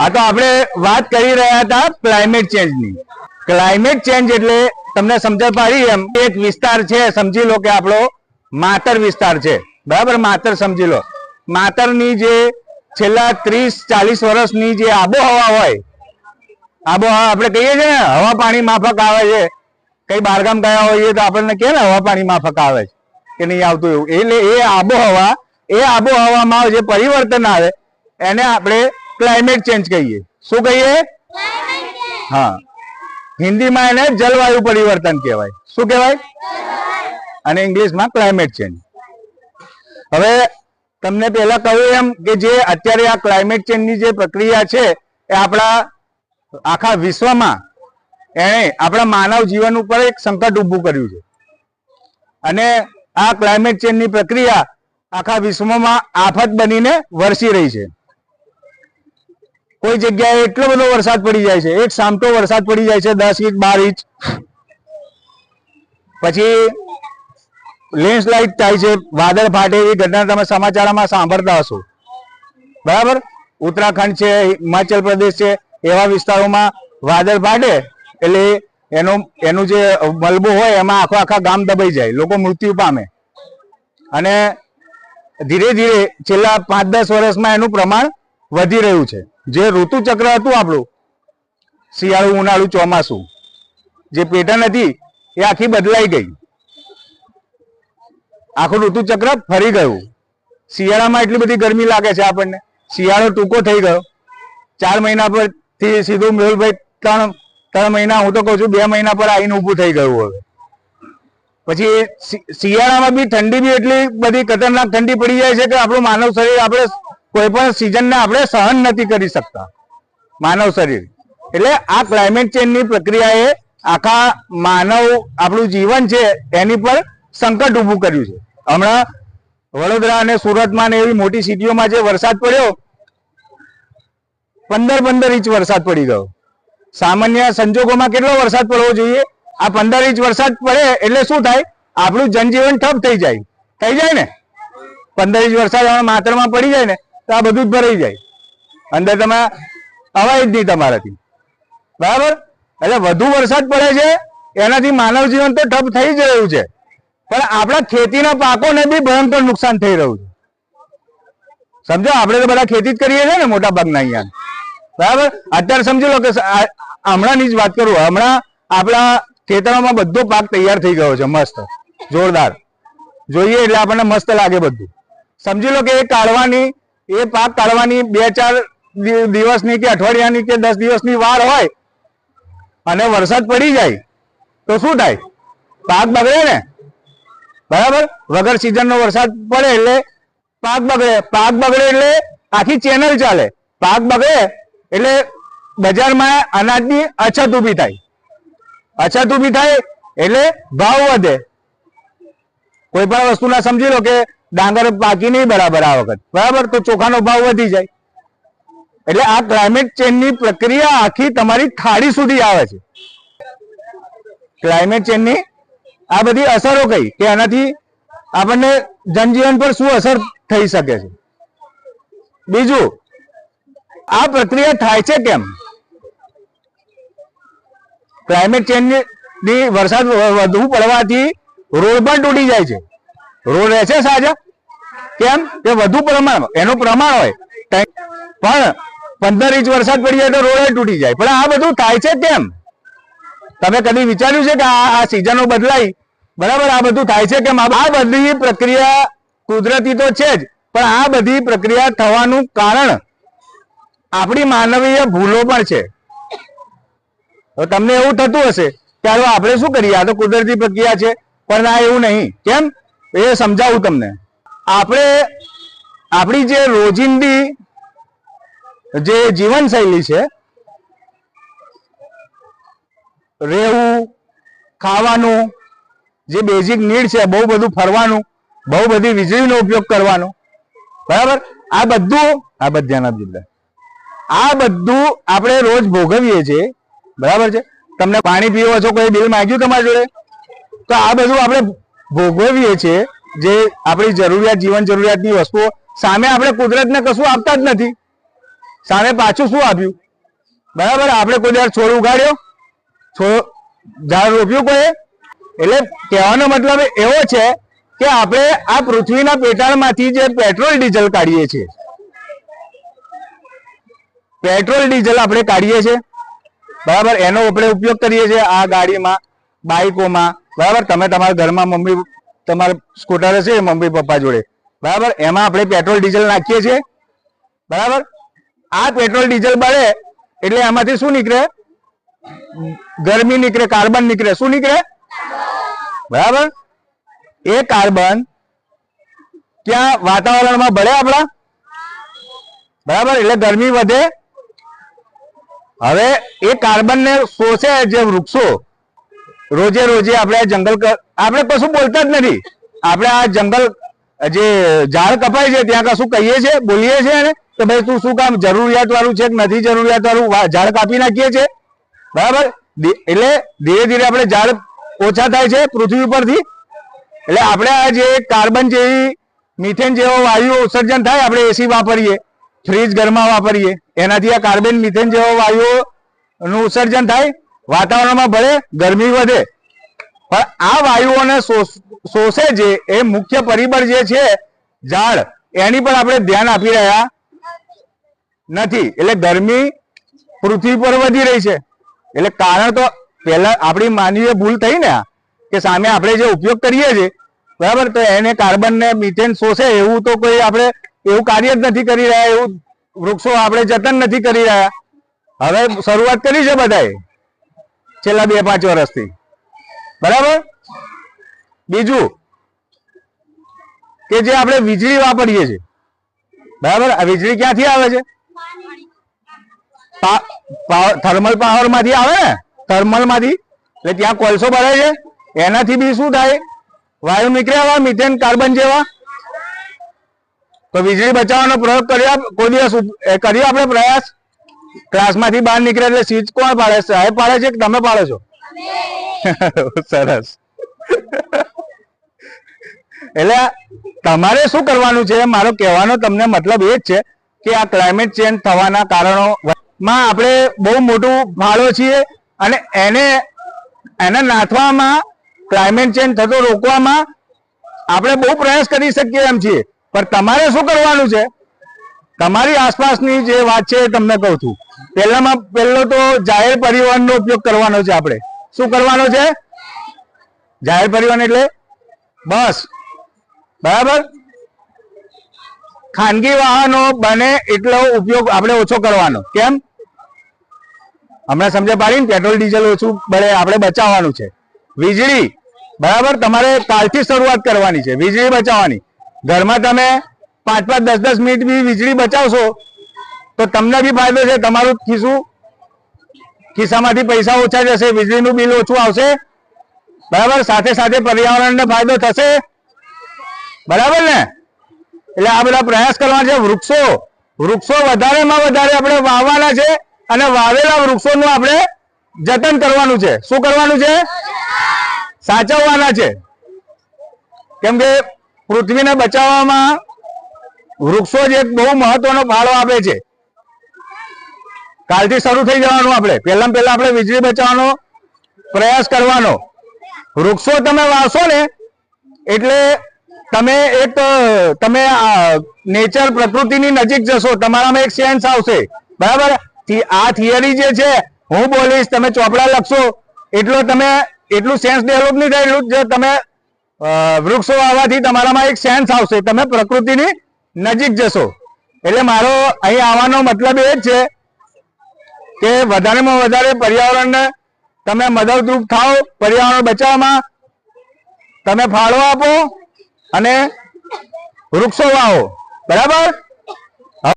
આ તો આપણે વાત કરી રહ્યા હતા ક્લાઇમેટ ચેન્જની. ક્લાઇમેટ ચેન્જ એટલે તમને સમજણ પડી એમ એક વિસ્તાર છે, સમજી લો કે આપણો માતર વિસ્તાર છે, બરાબર. માતર સમજી લો. માતરની જે છેલ્લા 30-40 વર્ષની જે આબોહવા હોય, આબોહવા આપણે કહીએ છીએ ને હવા પાણી માફક આવે છે, કઈ બહારગામ ગયા હોઈએ તો આપણને કહે ને હવા પાણી માફક આવે છે કે નહીં આવતું એવું. એટલે એ આબોહવામાં જે પરિવર્તન આવે એને આપણે ક્લાઇમેટ ચેન્જ કહીએ. શું કહીએ? હા, હિન્દીમાં એને જલવાયુ પરિવર્તન કહેવાય. શું કહેવાય? અને ઇંગ્લિશમાં ક્લાઇમેટ ચેન્જ. હવે તમને પહેલા કહ્યું એમ કે જે અત્યારે આ ક્લાઇમેટ ચેન્જની જે પ્રક્રિયા છે એ આપણા આખા વિશ્વમાં એણે આપણા માનવ જીવન ઉપર એક સંકટ ઊભું કર્યું છે. અને આ ક્લાઇમેટ ચેન્જની પ્રક્રિયા આખા વિશ્વમાં આફત બનીને વરસી રહી છે. કોઈ જગ્યાએ એટલો બધો વરસાદ પડી જાય છે, એક સામટો વરસાદ પડી જાય છે 10 ઇંચ 12 ઇંચ. પછી લેન્ડસ્લાઇડ થાય છે, વાદળ ફાટે, એવી ઘટના તમે સમાચારમાં સાંભળતા હશો, બરાબર. ઉત્તરાખંડ છે, હિમાચલ પ્રદેશ છે, એવા વિસ્તારોમાં વાદળ ફાટે એટલે એનું જે મલબો હોય એમાં આખા ગામ દબાઈ જાય, લોકો મૃત્યુ પામે. અને ધીરે ધીરે છેલ્લા 5-10 વર્ષમાં એનું પ્રમાણ વધી રહ્યું છે. જે ઋતુ ચક્ર હતું આપણું, શિયાળું, ઉનાળું, ચોમાસું, જે પેટર્ન હતી એ આખી બદલાઈ ગઈ. આખું ઋતુ ચક્ર ફરી ગયું. શિયાળામાં એટલી બધી ગરમી લાગે છે આપણને, શિયાળો ટૂંકો થઈ ગયો. 4 મહિના પરથી સીધું મેહુલભાઈ 3 મહિના, હું તો કહું છું 2 મહિના પર આવીને ઊભું થઈ ગયું. હવે પછી શિયાળામાં બી ઠંડી બી એટલી બધી ખતરનાક ઠંડી પડી જાય છે કે આપણું માનવ શરીર આપણે કોઈ પણ સિઝનને આપણે સહન નથી કરી શકતા, માનવ શરીર. એટલે આ ક્લાઇમેટ ચેન્જની પ્રક્રિયાએ આખા માનવ આપણું જીવન છે એની પર સંકટ ઊભું કર્યું છે. હમણાં વડોદરા અને સુરતમાં ને એવી મોટી સિટીઓમાં જે વરસાદ પડ્યો, 15 ઇંચ વરસાદ પડી ગયો. સામાન્ય સંજોગોમાં કેટલો વરસાદ પડવો જોઈએ? આ 15 ઇંચ વરસાદ પડે એટલે શું થાય? આપણું જનજીવન ઠપ થઈ જાય ને. 15 ઇંચ વરસાદ માતરમાં પડી જાય ને તો આ બધું જ ભરાઈ જાય, અંદર તમે અવાય જ નહીં તમારાથી, બરાબર. એટલે વધુ વરસાદ પડે છે એનાથી માનવ જીવન તો ઠપ થઈ જ રહ્યું છે, પણ આપણા ખેતીના પાકોને બી ભયંકર નુકસાન થઈ રહ્યું છે. સમજો, આપણે તો બધા ખેતી જ કરીએ છીએ ને મોટા ભાગના અહીંયા, બરાબર. અત્યારે સમજી લો કે હમણાંની જ વાત કરું, હમણાં આપણા ખેતરોમાં બધો પાક તૈયાર થઈ ગયો છે, મસ્ત જોરદાર. જોઈએ એટલે આપણને મસ્ત લાગે બધું. સમજી લો કે એ પાક કાઢવાની 2-4 દિવસની કે અઠવાડિયાની કે 10 દિવસની વાર હોય અને વરસાદ પડી જાય તો શું થાય? પાક બગડે ને, બરાબર. વગર સિઝનનો વરસાદ પડે એટલે પાક બગડે. પાક બગડે એટલે આખી ચેનલ ચાલે. પાક બગડે એટલે બજારમાં અનાજની અછત ઊભી થાય. અછત ઊભી થાય એટલે ભાવ વધે. કોઈ પણ વસ્તુના સમજી લો કે ડાંગર પાકી નહીં બરાબર આ વખત, બરાબર, તો ચોખાનો ભાવ વધી જાય. એટલે આ ક્લાઇમેટ ચેન્જની પ્રક્રિયા આખી તમારી થાળી સુધી આવે છે. ક્લાઇમેટ ચેન્જની આ બધી અસરો કઈ કે આનાથી આપણને જનજીવન પર શું અસર થઈ શકે છે. બીજું, આ પ્રક્રિયા થાય છે કેમ? ક્લાઇમેટ ચેન્જની વરસાદ વધુ પડવાથી રોડ પણ તૂટી જાય છે. રોડ રહે છે સાજા, કેમ કે વધુ પ્રમાણમાં એનું પ્રમાણ હોય. પણ 15 ઇંચ વરસાદ પડી જાય તો રોડ તૂટી જાય. પણ આ બધું થાય છે કેમ? તમે કદી વિચાર્યું છે કે આ સિઝનો બદલાઈ, બરાબર, આ બધું થાય છે કેમ? આ બધી પ્રક્રિયા કુદરતી તો છે જ, પણ આ બધી પ્રક્રિયા થવાનું કારણ આપણી માનવીય ભૂલો પણ છે. તમને એવું થતું હશે કે આપણે શું કરીએ, આ તો કુદરતી પ્રક્રિયા છે, પણ આ એવું નહીં. કેમ એ સમજાવું તમને. આપણે આપણી જે રોજિંદી જે જીવનશૈલી છે, રહેવું, ખાવાનું, જે બેઝિક નીડ છે, બહુ બધું ફરવાનું, બહુ બધી વીજળીનો ઉપયોગ કરવાનો, બરાબર, આ બધું આપણે રોજ ભોગવીએ છીએ, બરાબર છે. તમને પાણી પીવો છો, કોઈ બિલ માંગ્યું તમારી જોડે? તો આ બધું આપણે ભોગવીએ છીએ, જે આપણી જરૂરિયાત, જીવન જરૂરિયાતની વસ્તુઓ. સામે આપણે કુદરતને કશું આપતા જ નથી. સામે પાછું શું આપ્યું? બરાબર, આપણે કોઈ દર છોડ ઉગાડ્યો, ઝાડ રોપ્યું કોઈ? એટલે કહેવાનો મતલબ એવો છે કે આપણે આ પૃથ્વીના પેટાળમાંથી જે પેટ્રોલ ડીઝલ કાઢીએ છીએ, પેટ્રોલ ડીઝલ આપણે કાઢીએ છીએ, બરાબર, એનો આપણે ઉપયોગ કરીએ છીએ આ ગાડીમાં, બાઇકોમાં, બરાબર. તમે તમારા ઘરમાં તમારા સ્કૂટર હશે મમ્મી પપ્પા જોડે, બરાબર, એમાં આપણે પેટ્રોલ ડીઝલ નાખીએ છીએ, બરાબર. આ પેટ્રોલ ડીઝલ બળે એટલે એમાંથી શું નીકળે? ગરમી નીકળે, કાર્બન નીકળે. શું નીકળે? બરાબર. એ કાર્બન ક્યાં? વાતાવરણમાં ભળે આપણા, બરાબર, એટલે ગરમી વધે. હવે એ કાર્બન ને શોષે જે વૃક્ષો. રોજે રોજે આપણે જંગલ, આપણે કશું બોલતા જ નથી. આપણે આ જંગલ જે ઝાડ કપાય છે ત્યાં કશું કહીએ છીએ, બોલીએ છીએ ને કે ભાઈ તું શું કામ જરૂરિયાત વાળું છે કે નથી જરૂરિયાત વાળું, ઝાડ કાપી નાખીએ છીએ, બરાબર. એટલે ધીરે ધીરે આપણે ઝાડ ઓછા થાય છે પૃથ્વી પરથી. એટલે આપણે આ જે કાર્બન જેવી, મિથેન જેવો વાયુ ઉત્સર્જન થાય, આપણે એસી વાપરીએ, ફ્રીજ ઘરમાં વાપરીએ, એનાથી આ કાર્બન મિથેન જેવો વાયુઓનું ઉત્સર્જન થાય, વાતાવરણમાં ભળે, ગરમી વધે. પણ આ વાયુઓને શોષે છે એ મુખ્ય પરિબળ જે છે ઝાડ, એની પર આપણે ધ્યાન આપી રહ્યા નથી. એટલે ગરમી પૃથ્વી પર વધી રહી છે. એટલે કારણ તો પહેલા આપણી માનવીય ભૂલ થઈ ને, કે સામે આપણે જે ઉપયોગ કરીએ છીએ, બરાબર, તો એને કાર્બન ને મિથેન શોષે એવું તો કોઈ આપણે એવું કાર્ય જ નથી કરી રહ્યા, એવું વૃક્ષો આપણે જતન નથી કરી રહ્યા. હવે શરૂઆત કરી છે બધાએ છેલ્લા 2-5 વર્ષથી, બરાબર. બીજું કે જે આપણે વીજળી વાપરીએ છીએ, બરાબર, આ વીજળી ક્યાંથી આવે છે? થર્મલ પાવર માંથી આવે ને, થર્મલ માંથી. એટલે ત્યાં કોલસો બળે છે, એનાથી બી શું થાય? વાયુ નીકળ્યા, મિથેન, કાર્બન જેવા. તો વીજળી બચાવવાનો પ્રયોગ કર્યો, કોઈ દિવસ કર્યો આપણે પ્રયાસ? ક્લાસમાંથી બહાર નીકળે એટલે સ્વિચ કોણ પાડે? સાહેબ પાડે છે કે તમે પાડો છો? સરસ. એટલે તમારે શું કરવાનું છે, મારો કહેવાનો તમને મતલબ એ જ છે કે આ ક્લાઇમેટ ચેન્જ થવાના કારણોમાં આપણે બહુ મોટું ફાળો છીએ, અને એને નાથવામાં, ક્લાઇમેટ ચેન્જ થતો રોકવામાં આપણે બહુ પ્રયાસ કરી શકીએ એમ છીએ. પણ તમારે શું કરવાનું છે? તમારી આસપાસની જે વાત છે એ તમને કહું છું. પહેલો તો જાહેર પરિવહનનો ઉપયોગ કરવાનો છે. આપણે શું કરવાનો છે? જાહેર પરિવહન એટલે બસ, બરાબર. ખાનગી વાહનો બને એટલો ઉપયોગ આપણે ઓછો કરવાનો. કેમ? હમણાં સમજ્યા પાડી? પેટ્રોલ ડીઝલ ઓછું બળે, આપણે બચાવવાનું છે. વીજળી, બરાબર, તમારે કાલથી શરૂઆત કરવાની છે વીજળી બચાવવાની. ઘરમાં તમે 5-10 મિનિટ બી વીજળી બચાવશો તો તમને બી ફાયદો છે. તમારું ખિસ્સામાંથી પૈસા ઓછા જશે, વીજળીનું બિલ ઓછું આવશે, બરાબર. સાથે સાથે પર્યાવરણને ફાયદો થશે, બરાબર ને? એટલે આ બધા પ્રયાસ કરવાના છે. વૃક્ષો વધારેમાં વધારે આપણે વાવવાના છે, અને વાવેલા વૃક્ષોનું આપણે જતન કરવાનું છે. શું કરવાનું છે? સાચવવાના છે. કેમ કે પૃથ્વીને બચાવવામાં વૃક્ષો જ એક બહુ મહત્વનો ફાળો આપે છે. કાલથી શરૂ થઈ જવાનું. આપણે પહેલા આપણે વીજળી બચાવવાનો પ્રયાસ કરવાનો. વૃક્ષો તમે વાવશો ને એટલે તમે નેચર, પ્રકૃતિની નજીક જશો, તમારામાં એક સેન્સ આવશે, બરાબર. આ થિયરી જે છે, હું બોલીશ, તમે ચોપડા લખશો, એટલું સેન્સ ડેવલપ નહીં થાય. એટલું જ તમે વૃક્ષો વાવવાથી તમારામાં એક સેન્સ આવશે, તમે પ્રકૃતિની નજીક જશો. એટલે મારો અહીં આવવાનો મતલબ એ જ છે કે વધારેમાં વધારે પર્યાવરણને તમે મદદરૂપ થાઓ, પર્યાવરણ બચાવવામાં તમે ફાળો આપો અને વૃક્ષો વાવો, બરાબર.